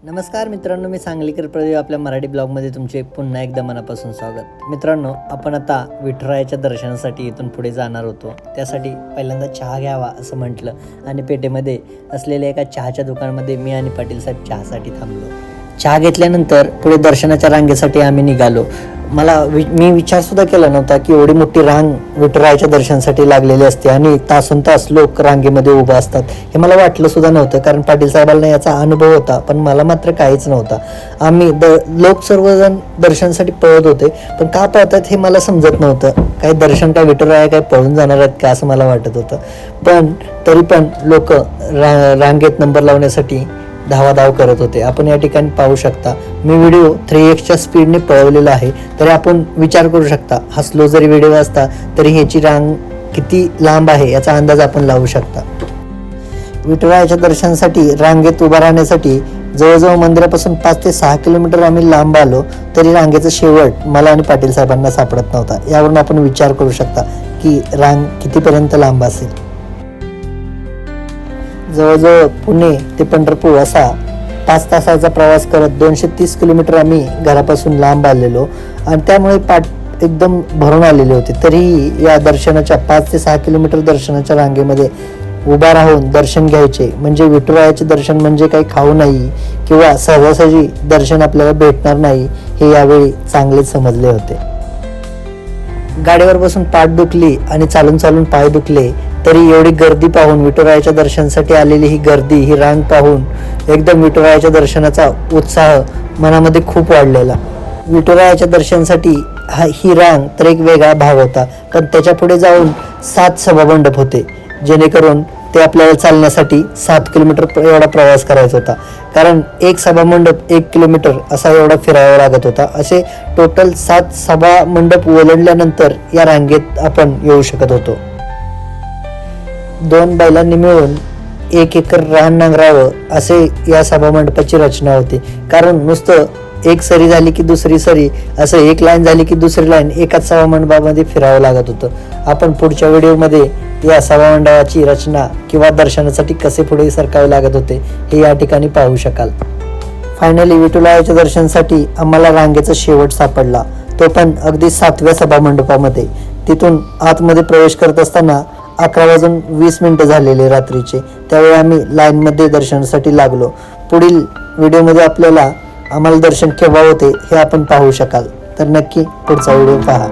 नमस्कार मित्रांनो, मी सांगलीकर प्रदीप आपल्या मराठी ब्लॉगमध्ये तुमचे पुन्हा एकदा मनापासून स्वागत. मित्रांनो, आपण आता विठुरायाच्या दर्शनासाठी इथून पुढे जाणार होतो. त्यासाठी पहिल्यांदा चहा घ्यावा असं म्हटलं आणि पेठेमध्ये असलेल्या एका चहाच्या दुकानामध्ये मी आणि पाटील साहेब चहासाठी थांबलो. चहा घेतल्यानंतर पुढे दर्शनाच्या रांगेसाठी आम्ही निघालो. मी विचारसुद्धा केला नव्हता की एवढी मोठी रांग विठुरायाच्या दर्शनासाठी लागलेली असते आणि तासन तास लोक रांगेमध्ये उभं असतात हे मला वाटलं सुद्धा नव्हतं, कारण पाटील साहेबांना याचा अनुभव होता, पण मला मात्र काहीच नव्हता. लोक सर्वजण दर्शनासाठी पळत होते, पण का पळतात हे मला समजत नव्हतं. काही दर्शन काय विठुराया काय पळून जाणार आहेत का असं मला वाटत होतं. पण तरी पण लोक रांगेत नंबर लावण्यासाठी धावाधाव करत होते. आपण या ठिकाणी पाहू शकता. मी व्हिडिओ 3x स्पीडने पळवलेला आहे, तरी आपण विचार करू शकता हा स्लो जरी व्हिडिओ असता तरी ह्याची रांग किती लांब आहे याचा अंदाज आपण लावू शकता. विठुरायाच्या दर्शनासाठी रांगेत उभा राहण्यासाठी जवळजवळ मंदिरापासून 5 ते 6 किलोमीटर आम्ही लांब आलो, तरी रांगेचा शेवट मला आणि पाटील साहेबांना सापडत नव्हता. यावरून आपण विचार करू शकता की रांग कितीपर्यंत लांब असेल. जवळजवळ पुणे ते पंढरपूर असा 5 तासाचा प्रवास करत 230 किलोमीटर आम्ही घरापासून लांब आलेलो आणि त्यामुळे पाठ एकदम भरून आलेले होते. तरीही या दर्शनाच्या 5 ते 6 किलोमीटर दर्शनाच्या रांगेमध्ये उभा राहून दर्शन घ्यायचे म्हणजे विठुरायाचे दर्शन म्हणजे काही खाऊ नाही किंवा सहजासहजी दर्शन आपल्याला भेटणार नाही हे यावेळी चांगलेच समजले होते. गाडीवर बसून पाठ दुखली आणि चालून चालून पाय दुखले, तरी एवढी गर्दी पाहून विठुरायाच्या दर्शनासाठी आलेली ही गर्दी, ही रांग पाहून एकदम विठुरायाच्या दर्शनाचा उत्साह मनामध्ये खूप वाढलेला. विठुरायाच्या दर्शनासाठी ही रांग तर एक वेगळा भाग होता, पण त्याच्या पुढे जाऊन 7 सभामंडप होते, जेणेकरून ते आपल्याला चालण्यासाठी 7 किलोमीटर एवढा प्रवास करायचा होता. कारण एक सभामंडप 1 किलोमीटर असा एवढा फिरावा लागत होता. असे टोटल 7 सभामंडप ओलांडल्यानंतर या रांगेत आपण येऊ शकत होतो. 2 बैलांनी मिळून 1 एकर रान नांगरावं असे या सभामंडपाची रचना होती. कारण नुसतं एक सरी झाली की दुसरी सरी, असं एक लाईन झाली की दुसरी लाईन एकाच सभामंडपामध्ये फिरावं लागत होतं. आपण पुढच्या व्हिडिओमध्ये या सभामंडपाची रचना किंवा दर्शनासाठी कसे पुढे सरकावे लागत होते हे या ठिकाणी पाहू शकाल. फायनली विठुरायाच्या दर्शनासाठी आम्हाला रांगेचा शेवट सापडला, तो पण अगदी 7व्या सभामंडपामध्ये. तिथून आतमध्ये प्रवेश करत असताना 11:20 झालेले रात्रीचे. त्यावेळी आम्ही लाईनमध्ये दर्शनासाठी लागलो. पुढील व्हिडिओमध्ये आम्हाला दर्शन केव्हा होते हे आपण पाहू शकाल, तर नक्की पुढचा व्हिडिओ पहा.